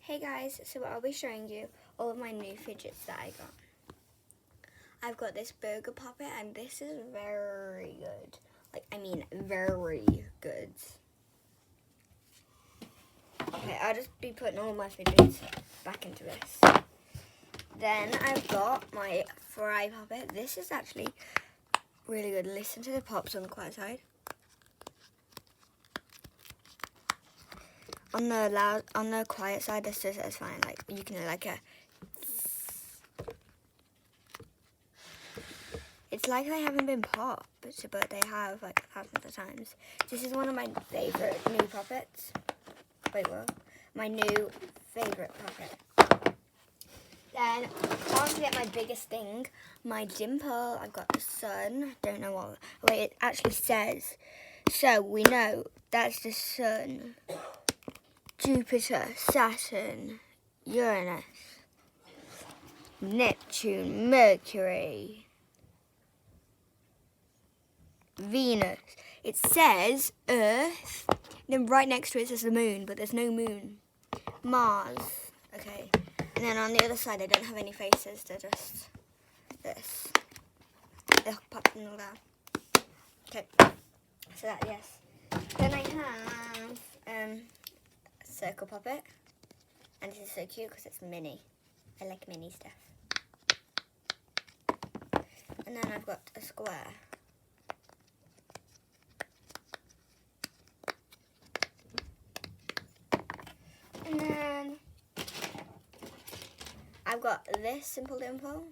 Hey guys, so I'll be showing you all of my new fidgets that I got. I've got this burger puppet and this is very good. Very good. Okay, I'll just be putting all my fidgets back into this. Then I've got my fry puppet. This is actually really good. Listen to the pops on the quiet side. On the quiet side, this just is fine. Like you can hear like a. It's like they haven't been popped, but they have like thousands of times. This is one of my favorite new puppets. Wait, what? My new favorite puppet. Then on to get my biggest thing, my dimple. I've got the sun. Don't know what. Wait, it actually says. So we know that's the sun. Jupiter, Saturn, Uranus, Neptune, Mercury, Venus. It says Earth, then right next to it says the moon, but there's no moon. Mars, okay. And then on the other side, they don't have any faces, they're just this. They'll pop them all down. Okay, so that, yes. Then I have, circle puppet, and this is so cute because it's mini. I like mini stuff. And then I've got a square. And then I've got this simple dimple,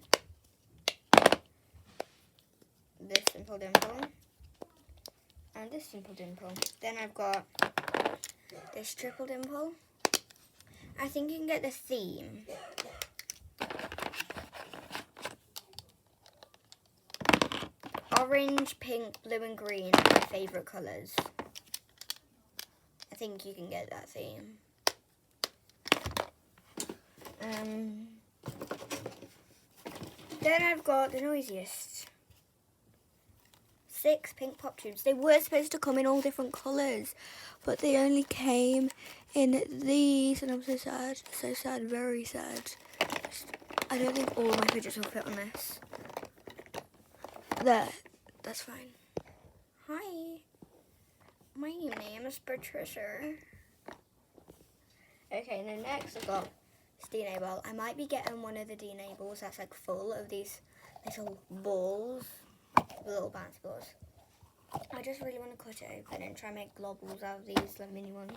this simple dimple, and this simple dimple. Then I've got this triple dimple. I think you can get the theme. Orange, pink, blue and green are my favourite colours. I think you can get that theme. Then I've got the noisiest. 6 pink pop tubes. They were supposed to come in all different colours, but they only came in these, and I'm so sad, very sad. I don't think all my fidgets will fit on this. There, that's fine. Hi, my name is Patricia. Okay, and then next I've got this DNA ball. I might be getting one of the DNA balls that's like full of these little balls. Little bouncy balls. I just really want to cut it open and try and make globbles out of these like mini ones.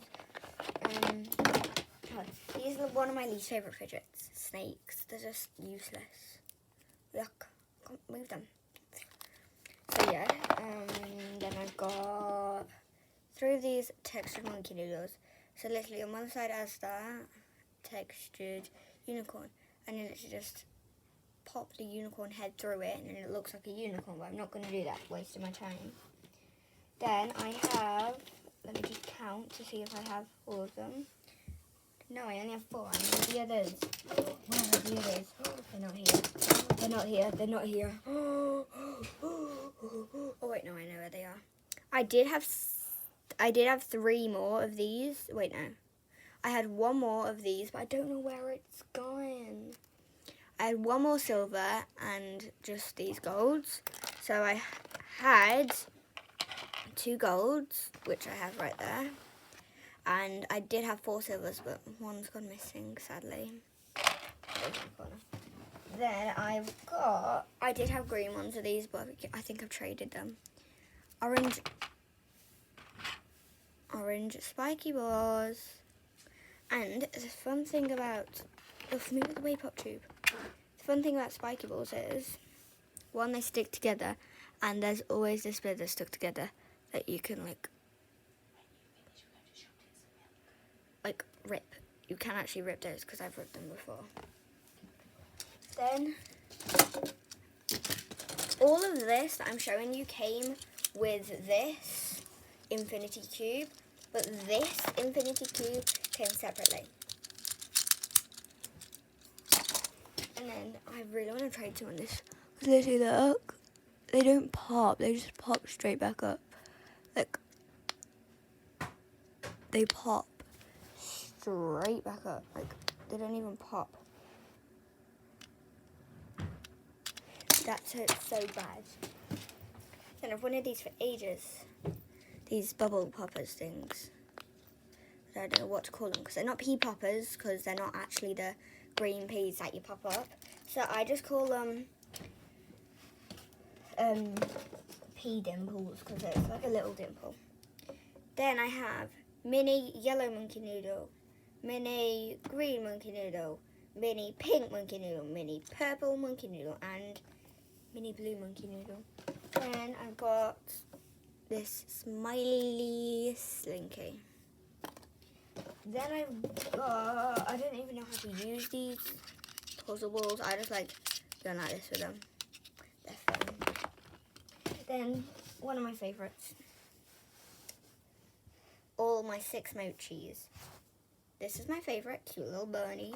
These are one of my least favourite fidgets. Snakes. They're just useless. Yuck. Can't move them. So yeah. Then I've got 3 of these textured monkey noodles. So literally on one side has that textured unicorn, and you literally just pop the unicorn head through it and then it looks like a unicorn, but I'm not going to do that, wasting my time. Then I have, let me just count to see if I have all of them. No, I only have 4. I need the others. Where are the others? They're not here. They're not here. They're not here. Oh wait, no, I know where they are. I did have 3 more of these. Wait, no. I had 1 more of these, but I don't know where it's going. I had 1 more silver and just these golds. So I had 2 golds, which I have right there. And I did have 4 silvers, but one's gone missing, sadly. Then I did have green ones of these, but I think I've traded them. Orange spiky balls. And the fun thing about, for me with the wave pop tube. The fun thing about spiky balls is, 1, they stick together, and there's always this bit that's stuck together that you can like rip. You can actually rip those because I've ripped them before. Then all of this that I'm showing you came with this infinity cube, but this infinity cube came separately. And then I really want to trade some on this. Because literally, look, they don't pop, they just pop straight back up. Look, they pop straight back up. Like, they don't even pop. That hurts so bad. And I've wanted these for ages. These bubble poppers things. I don't know what to call them because they're not pea poppers because they're not actually the green peas that you pop up. So I just call them pea dimples because it's like a little dimple. Then I have mini yellow monkey noodle, mini green monkey noodle, mini pink monkey noodle, mini purple monkey noodle, and mini blue monkey noodle. Then I've got this smiley slinky. Then I've got, I don't even know how to use these puzzle balls. I just like going like this with them. They're fun. Then one of my favourites. All my 6 mochis. This is my favourite, cute little bunny.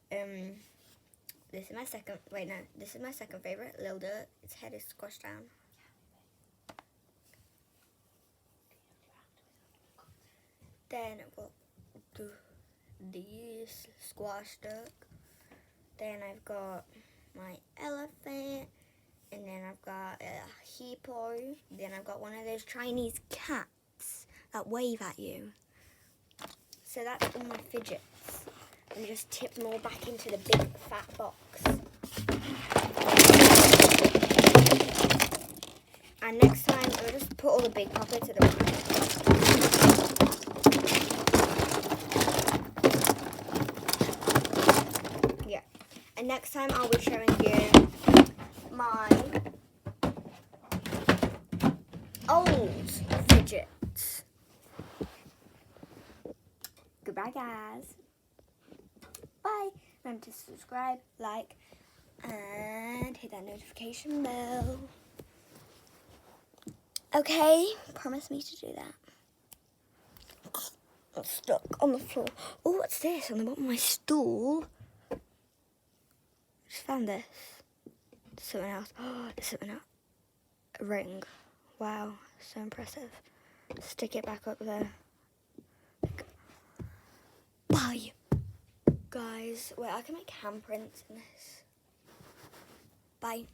This is my second, this is my second favourite, Lil Dirt. Its head is squashed down. Then I've got this squash duck. Then I've got my elephant. And then I've got a hippo. Then I've got one of those Chinese cats that wave at you. So that's all my fidgets. And just tip them all back into the big fat box. And next time I'll just put all the big poppets to the back. Yeah. And next time I'll be showing you my old fidgets. Goodbye, guys. Bye. Remember to subscribe, like, and hit that notification bell. Okay, promise me to do that. I'm stuck on the floor. Oh, what's this on the bottom of my stool? Just found this. There's something else. Oh, there's something else. A ring. Wow, so impressive. Stick it back up there. Bye, guys. Wait, I can make handprints in this. Bye.